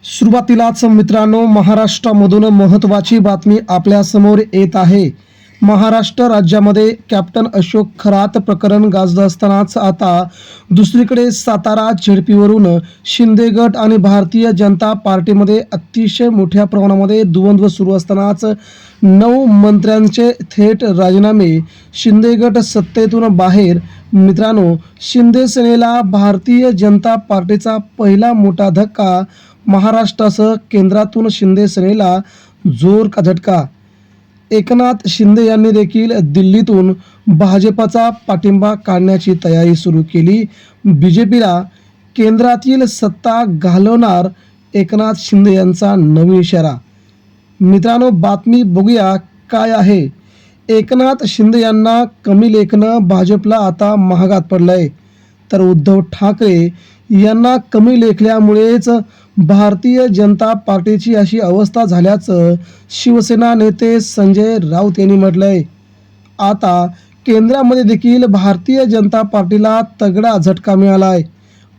सुरुवातीलाच मित्रांनो, महाराष्ट्रामधून महत्त्वाची बातमी आपल्यासमोर येत आहे. महाराष्ट्र राज्यामध्ये कॅप्टन अशोक खरात प्रकरण गाजलं असतानाच आता दुसरीकडे सातारा झेडपीवरून शिंदे गट आणि भारतीय जनता पार्टीमध्ये अतिशय मोठ्या प्रमाणामध्ये द्वंद्व सुरू असतानाच 9 मंत्र्यांचे थेट राजीनामे. शिंदे गट सत्तेतून बाहेर. मित्रांनो, शिंदे सेनेला भारतीय जनता पार्टीचा पहिला मोठा धक्का. महाराष्ट्रासह केंद्रातून शिंदे सेनेला जोर का झटका. एकनाथ शिंदे यांनी देखील दिल्लीतून भाजपाचा पाठिंबा काढण्याची तयारी सुरू केली. बीजेपीला केंद्रातील सत्ता घालवणार एकनाथ शिंदे यांचा नवीन इशारा. मित्रांनो, बातमी बघूया काय आहे. एकनाथ शिंदे यांना कमी लेखणं भाजपला आता महागात पडलंय. तर उद्धव ठाकरे यांना कमी लेखल्यामुळेच भारतीय जनता पार्टीची अशी अवस्था झाल्याचं शिवसेना नेते संजय राऊत यांनी म्हटलंय. आता केंद्रामध्ये देखील भारतीय जनता पार्टीला तगडा झटका मिळालाय.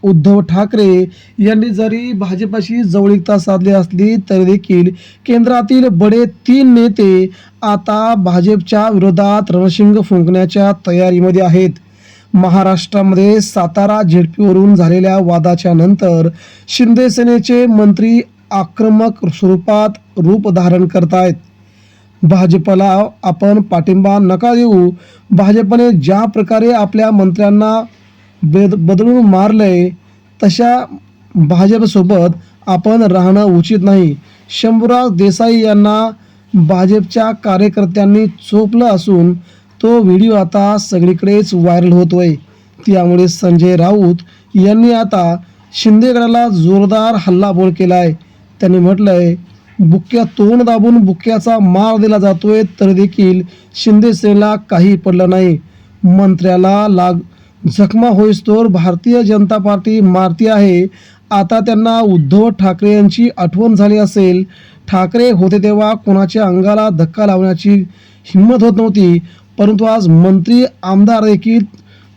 उद्धव ठाकरे यांनी जरी भाजपाशी जवळीकता साधली असली तरी देखील केंद्रातील बडे 3 नेते आता भाजपच्या विरोधात रणशिंग फुंकण्याच्या तयारीमध्ये आहेत. महाराष्ट्रामध्ये सातारा झेडपीवरून झालेल्या वादाच्या नंतर शिंदे सेनेचे मंत्री आक्रमक स्वरूपात रूप धारण करतायत. भाजपला आपण पाठिंबा नका देऊ. भाजपने ज्या प्रकारे आपल्या मंत्र्यांना बदलून मारलंय तशा भाजपसोबत आपण राहणं उचित नाही. शंभूराज देसाई यांना भाजपच्या कार्यकर्त्यांनी चोपलं असून तो व्हिडिओ आता सगळीकडेच व्हायरल होतोय. त्यामुळे संजय राऊत यांनी आता शिंदेगडाला जोरदार हल्लाबोल केलाय. त्यांनी म्हटलंय, बुक्क्या तोंड दाबून बुक्क्याचा मार दिला जातोय तर देखील शिंदे सेनेला काही पडलं नाही. मंत्र्याला जखमा होईस्तोवर भारतीय जनता पार्टी मारती आहे. आता त्यांना उद्धव ठाकरे यांची आठवण झाली असेल. ठाकरे होते तेव्हा कोणाच्या अंगाला धक्का लावण्याची हिंमत होत नव्हती, परंतु आज मंत्री आमदार देखील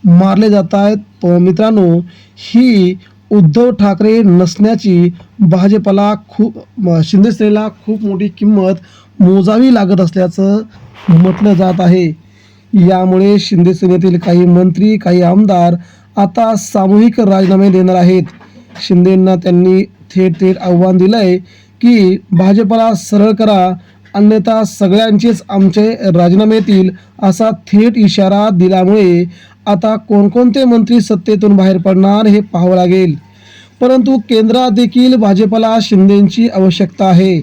मारले जात आहेत. मित्रांनो, ही उद्धव ठाकरे नसण्याची भाजपला शिंदे सेनेला खूप मोठी किंमत मोजावी लागत असल्याचं म्हटलं जात आहे. यामुळे शिंदे सेनेतील काही मंत्री, काही आमदार आता सामूहिक राजीनामे देणार आहेत. शिंदेंना त्यांनी थेट आव्हान दिलंय की भाजपला सरळ करा, अन्यथा सगळ्यांचेच आमचे राजीनामे येतील, असा थेट इशारा दिल्यामुळे आता कोणकोणते मंत्री सत्तेतून बाहेर पडणार हे पाहावं लागेल. परंतु केंद्रात देखील भाजपला शिंदेंची आवश्यकता आहे.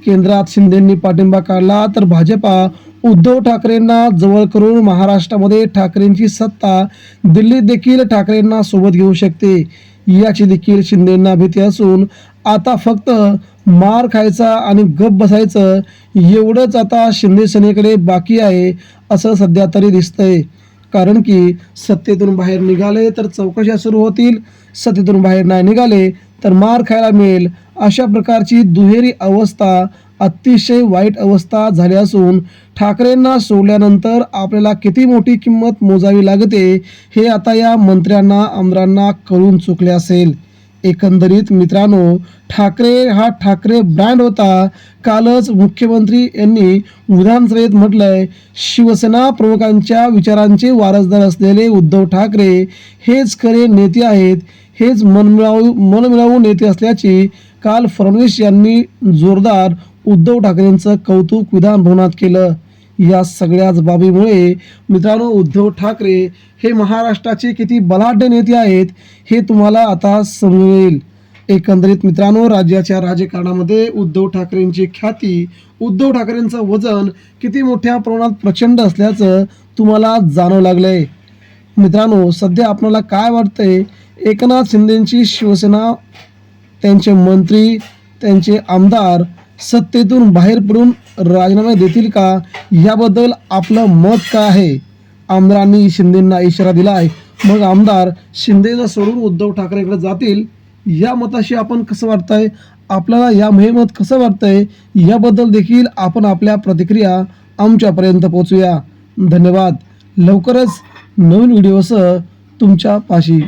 केंद्रात शिंदेंनी पाठिंबा काढला तर भाजपा उद्धव ठाकरेंना जवळ करून महाराष्ट्रामध्ये ठाकरेंची सत्ता, दिल्लीत देखील ठाकरेंना सोबत घेऊ शकते. याची देखील शिंदेंना भीती असून आता फक्त मार खायचा आणि गप बसायचं एवढंच आता शिंदे सेनेकडे बाकी आहे असं सध्या तरी दिसतंय. कारण की सत्तेतून बाहेर निघाले तर चौकशा सुरू होतील, सत्तेतून बाहेर नाही निघाले तर मार खायला मिळेल. अशा प्रकारची दुहेरी अवस्था, अतिशय वाईट अवस्था झाली असून ठाकरेंना सोडल्यानंतर आपल्याला किती मोठी किंमत मोजावी लागते हे आता या मंत्र्यांना, आमदारांना कळून चुकले असेल. एकंदरीत मित्रांनो, ठाकरे ब्रँड होता. कालच मुख्यमंत्री यांनी विधानसभेत म्हटलंय, शिवसेना प्रमुखांच्या विचारांचे वारसदार असलेले उद्धव ठाकरे हेच खरे नेते आहेत, हेच मनमिळावू नेते असल्याची काल फडणवीस यांनी जोरदार उद्धव ठाकरेंचं कौतुक विधानभवनात केलं. या सगळ्याच बाबीमुळे मित्रांनो, उद्धव ठाकरे हे महाराष्ट्राचे किती बलाढ्य नेते आहेत हे तुम्हाला आता समजून येईल. एकंदरीत मित्रांनो, राज्याच्या राजकारणामध्ये उद्धव ठाकरेंची ख्याती, उद्धव ठाकरेंचं वजन किती मोठ्या प्रमाणात प्रचंड असल्याचं तुम्हाला जाणवू लागलंय. मित्रांनो, सध्या आपल्याला काय वाटतंय, एकनाथ शिंदेंची शिवसेना, त्यांचे मंत्री, त्यांचे आमदार सत्तेतून बाहेर पडून राजीनामे देतील का? याबद्दल आपलं मत काय आहे? आमदारांनी शिंदेंना इशारा दिलाय, मग आमदार शिंदेला सोडून उद्धव ठाकरेकडे जातील. या मताशी आपण कसं वाटतंय, आपल्याला या मत कसं वाटतंय याबद्दल देखील आपण आपल्या प्रतिक्रिया आमच्यापर्यंत पोहोचूया. धन्यवाद. लवकरच नवीन व्हिडिओसह तुमच्या पाशी